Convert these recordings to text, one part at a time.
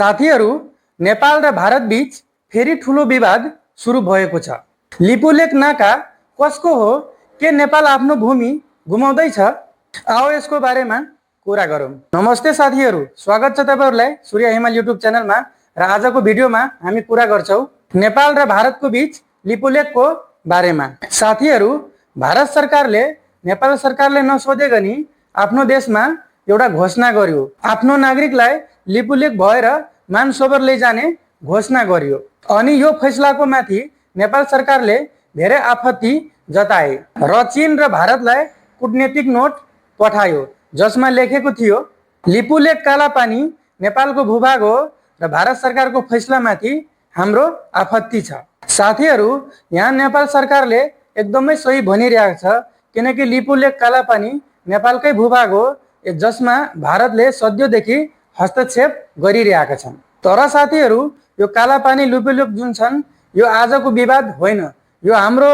साथीहरू, नेपाल र भारत बीच फेरि ठुलो विवाद सुरु भएको छ। लिपुलेक नाका कसको हो? के नेपाल आफ्नो भूमि गुमाउँदैछ? आओ यसको बारेमा कुरा गरौँ। नमस्ते साथीहरू, स्वागत छ तपाईहरुलाई सूर्य हिमाल युट्युब च्यानलमा। र आजको भिडियोमा हामी कुरा गर्छौं नेपाल र भारतको बीच लिपुलेकको बारेमा। साथीहरू, भारत सरकारले नेपाल सरकारले नसोधे गनी आफ्नो देशमा एउटा घोषणा गर्यो। आफ्नो नागरिकलाई लिपुलेक भएर मानसरोवर लैजाने घोषणा गर्यो। अनि यो फैसलाको माथि नेपाल सरकारले धेरै आपत्ति जताए र चीन र भारतलाई कूटनीतिक नोट पठायो, जसमा लेखेको थियो लिपुलेक कालापानी नेपालको भूभाग हो र भारत सरकारको फैसलामाथि हाम्रो आपत्ति छ। साथीहरू, यहाँ नेपाल सरकारले एकदमै सही भनिरहेको छ, किनकि लिपुलेक कालापानी नेपालकै भूभाग हो, जसमा भारतले सद्यदेखि हस्तक्षेप गरिरहेका छन्। तर साथीहरू, यो कालापानी लिपुलेक जुन छन्, यो आजको विवाद होइन। यो हाम्रो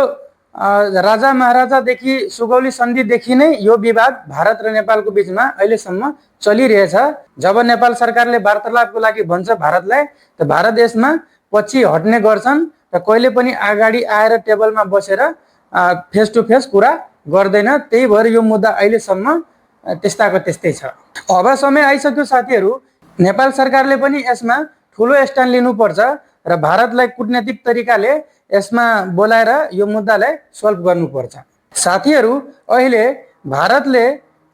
राजा महाराजादेखि सुगौली सन्धिदेखि नै यो विवाद भारत र नेपालको बीचमा अहिलेसम्म चलिरहेछ। जब नेपाल सरकारले वार्तालापको लागि भन्छ भारतलाई, त भारत यसमा पछि हट्ने गर्छन् र कहिले पनि अगाडि आएर टेबलमा बसेर फेस टु फेस कुरा गर्दैन। त्यही भएर यो मुद्दा अहिलेसम्म त्यस्ताको त्यस्तै छ। अब समय आइसक्यो साथीहरू, नेपाल सरकारले पनि यसमा ठुलो स्ट्यान्ड लिनुपर्छ र भारतलाई कूटनीतिक तरिकाले यसमा बोलाएर यो मुद्दालाई सल्भ गर्नुपर्छ। साथीहरू, अहिले भारतले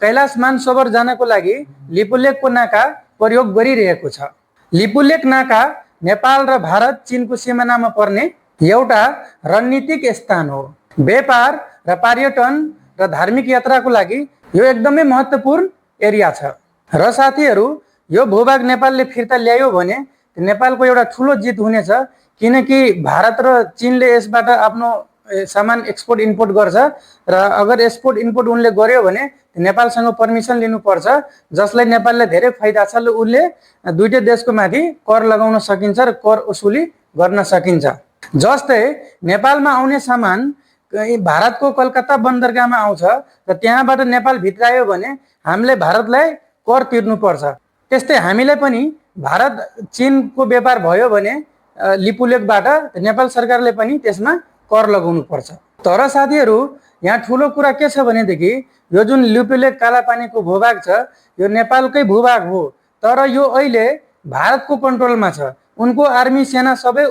कैलाश मानसरोवर जानको लागि लिपुलेकको नाका प्रयोग गरिरहेको छ। लिपुलेक नाका नेपाल र भारत चीनको सिमानामा पर्ने एउटा रणनीतिक स्थान हो। व्यापार र पर्यटन र धार्मिक यात्राको लागि यो एकदमै महत्त्वपूर्ण एरिया छ। र साथीहरू, यो भूभाग नेपालले फिर्ता ल्यायो भने नेपालको एउटा ठुलो जित हुनेछ, किनकि भारत र चीनले यसबाट आफ्नो सामान एक्सपोर्ट इम्पोर्ट गर्छ र अगर एक्सपोर्ट इम्पोर्ट उनले गर्यो भने नेपालसँग पर्मिसन लिनुपर्छ, जसलाई नेपालले धेरै फाइदा छ। उनले दुईटै देशको माथि कर लगाउन सकिन्छ र कर उसुली गर्न सकिन्छ। जस्तै नेपालमा आउने सामान भारतको कलकत्ता बन्दरगाहमा आउँछ र त्यहाँबाट नेपाल भित्रायो भने हामीले भारतलाई कर तिर्नुपर्छ। त्यस्तै हामीले पनि भारत चीनको व्यापार भयो भने लिपुलेकबाट नेपाल सरकारले पनि त्यसमा कर लगाउनु पर्छ। तर साथीहरू, यहाँ ठुलो कुरा के छ भनेदेखि यो जुन लिपुलेक कालापानीको भूभाग छ, यो नेपालकै भूभाग हो, तर यो अहिले भारतको कन्ट्रोलमा छ। उनको आर्मी सेना सबै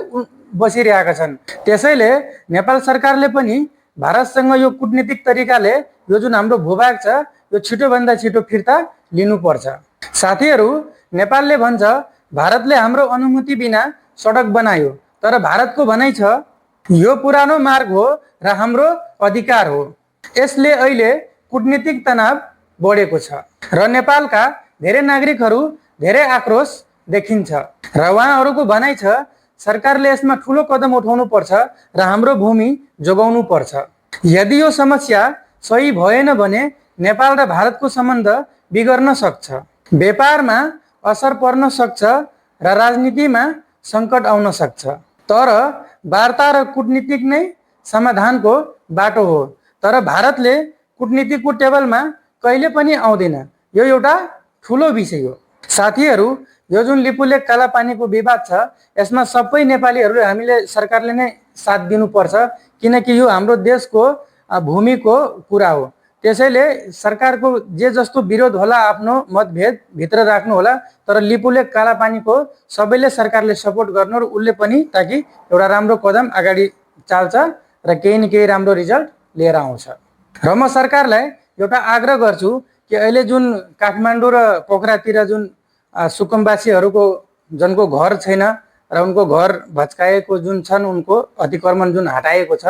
बसिरहेका छन्। त्यसैले नेपाल सरकारले पनि भारतसँग यो कूटनीतिक तरिकाले यो जुन हाम्रो भूभाग छ, यो छिटोभन्दा छिटो फिर्ता लिनुपर्छ। साथीहरू, नेपालले भन्छ भारतले हाम्रो अनुमति बिना सडक बनायो, तर भारतको भनाइ छ यो पुरानो मार्ग हो र हाम्रो अधिकार हो। यसले अहिले कूटनीतिक तनाव बढेको छ र नेपालका धेरै नागरिकहरू धेरै आक्रोश देखिन्छ र उहाँहरूको भनाइ छ सरकारले यसमा ठुलो कदम उठाउनु पर्छ र हाम्रो भूमि जोगाउनु पर्छ। यदि यो समस्या सही भएन भने नेपाल र भारतको सम्बन्ध बिग्रन सक्छ, व्यापारमा असर पर्न सक्छ र राजनीतिमा सङ्कट आउन सक्छ। तर वार्ता र कूटनीतिक नै समाधानको बाटो हो। तर भारतले कूटनीतिकको टेबलमा कहिले पनि आउँदैन। यो एउटा ठुलो विषय हो। साथीहरू, यो जुन लिपुलेक कालापानीको विवाद छ, यसमा सबै नेपालीहरूले हामीले सरकारले नै साथ दिनुपर्छ, किनकि यो हाम्रो देशको भूमिको कुरा हो। त्यसैले सरकारको जे जस्तो विरोध होला आफ्नो मतभेद भित्र राख्नु होला, तर लिपुलेक कालापानीको सबैले सरकारले सपोर्ट गर्नु र उसले पनि, ताकि एउटा राम्रो कदम अगाडि चाल्छ र केही न केही राम्रो रिजल्ट लिएर आउँछ। र म सरकारलाई एउटा आग्रह गर्छु कि अहिले जुन काठमाडौँ र पोखरातिर जुन सुकुम्बासीहरूको जनको घर छैन र उनको घर भत्काएको जुन छन्, उनको अतिक्रमण जुन हटाएको छ,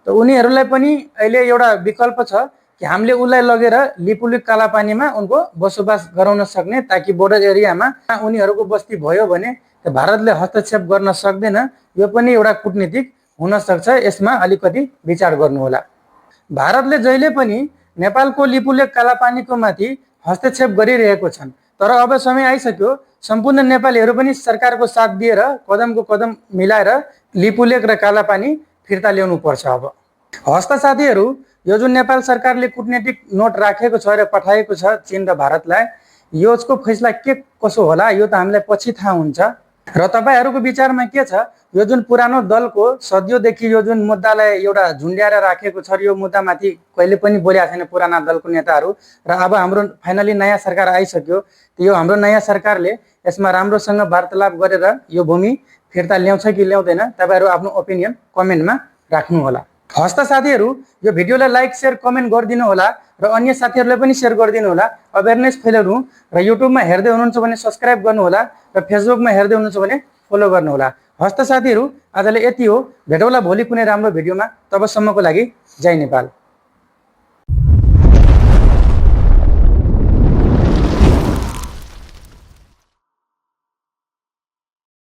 त उनीहरूलाई पनि अहिले एउटा विकल्प छ कि हामीले उसलाई लगेर लिपुलेक कालापानीमा उनको बसोबास गराउन सक्ने, ताकि बोर्डर एरियामा उनीहरूको बस्ती भयो भने भारतले हस्तक्षेप गर्न सक्दैन। यो पनि एउटा कूटनीतिक हुन सक्छ। यसमा अलिकति विचार गर्नुहोला। भारतले जहिले पनि नेपालको लिपुलेक कालापानीको माथि हस्तक्षेप गरिरहेको छन्, तर अब समय आइसक्यो सम्पूर्ण नेपालीहरू पनि सरकारको साथ दिएर कदमको कदम मिलाएर लिपुलेक र कालापानी फिर्ता ल्याउनु पर्छ। अब हस्त साथीहरू, यो जुन नेपाल सरकारले कूटनीतिक नोट राखेको छ र पठाएको छ चीन र भारतलाई, यसको फैसला के कसो होला यो त हामीलाई पछि थाहा हुन्छ। र तपाईँहरूको विचारमा के छ, यो जुन पुरानो दलको सदियोदेखि यो जुन मुद्दालाई एउटा झुन्ड्याएर राखेको छ, यो मुद्दामाथि कहिले पनि बोलेको छैन पुराना दलको नेताहरू, र अब हाम्रो फाइनली नयाँ सरकार आइसक्यो, यो हाम्रो नयाँ सरकारले यसमा राम्रोसँग वार्तालाप गरेर यो भूमि फिर्ता ल्याउँछ कि ल्याउँदैन, तपाईँहरू आफ्नो ओपिनियन कमेन्टमा राख्नु होला। हस् त साथीहरू, यो भिडियोलाई लाइक शेयर कमेन्ट गरिदिनु होला र अन्य साथीहरूलाई पनि शेयर गरिदिनु होला, अवेरनेस फैलाउनु। र युट्युबमा हेर्दै हुनुहुन्छ भने सब्सक्राइब गर्नु होला र फेसबुकमा हेर्दै हुनुहुन्छ भने फलो गर्नु होला। हस् त साथीहरू, आजले यति हो, भेटौँला भोलि कुनै राम्रो भिडियोमा, तबसम्मको लागि जय नेपाल।